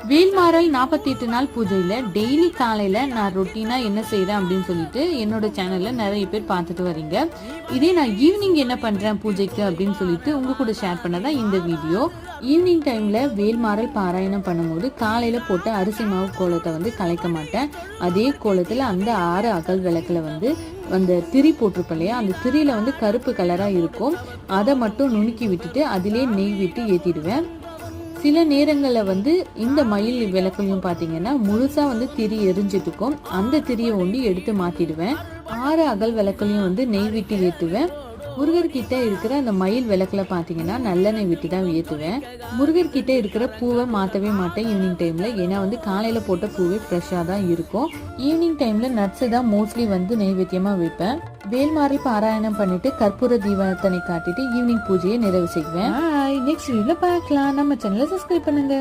வேல்மாறல் 48 நாள் பூஜையில டெய்லி காலையில நான் ரொட்டீனா என்ன செய்யறேன் அப்படின்னு சொல்லிட்டு என்னோட சேனல்ல நிறைய பேர் பார்த்துட்டு வரீங்க. இதே நான் ஈவினிங் என்ன பண்றேன் பூஜைக்கு அப்படின்னு சொல்லிட்டு உங்க கூட ஷேர் பண்ணதான் இந்த வீடியோ. ஈவினிங் டைம்ல வேல்மாறல் பாராயணம் பண்ணும்போது காலையில போட்ட அரிசி மாவு கோலத்தை வந்து கலைக்க மாட்டேன். அதே கோலத்துல அந்த 6 அகல் விளக்குல வந்து அந்த திரி போட்டிருப்போம் இல்லையா, அந்த திரியில வந்து கருப்பு கலரா இருக்கும். அதை மட்டும் நுணுக்கி விட்டுட்டு அதிலே நெய் விட்டு ஏத்திடுவேன். சில நேரங்களில் வந்து இந்த மயில் விளக்கையும் பார்த்தீங்கன்னா முழுசா வந்து திரி எரிஞ்சிட்டு இருக்கும். அந்த திரியை ஒண்டி எடுத்து மாத்திடுவேன். 6 அகல் விளக்குலையும் வந்து நெய் விட்டு ஏற்றுவேன். முருகர்கிட்ட இருக்கிற அந்த மயில் விளக்குல பாத்தீங்கன்னா நல்லெண்ணெய் விட்டு தான் ஏற்றுவேன். முருகர்கிட்ட இருக்கிற பூவை மாற்றவே மாட்டேன் ஈவினிங் டைம்ல. ஏன்னா வந்து காலையில போட்ட பூவே ஃப்ரெஷ்ஷாக தான் இருக்கும். ஈவினிங் டைம்ல நட்ஸ் தான் மோஸ்ட்லி வந்து நெய்வேத்தியமா வைப்பேன். வேல்மாறல் பாராயணம் பண்ணிட்டு கற்பூர தீபத்தனை காட்டிட்டு ஈவினிங் பூஜையை நிறைவு செய்வேன். நெக்ஸ்ட் வீடியோல பார்க்கலாம். நம்ம சேனலை சப்ஸ்கிரைப் பண்ணுங்க.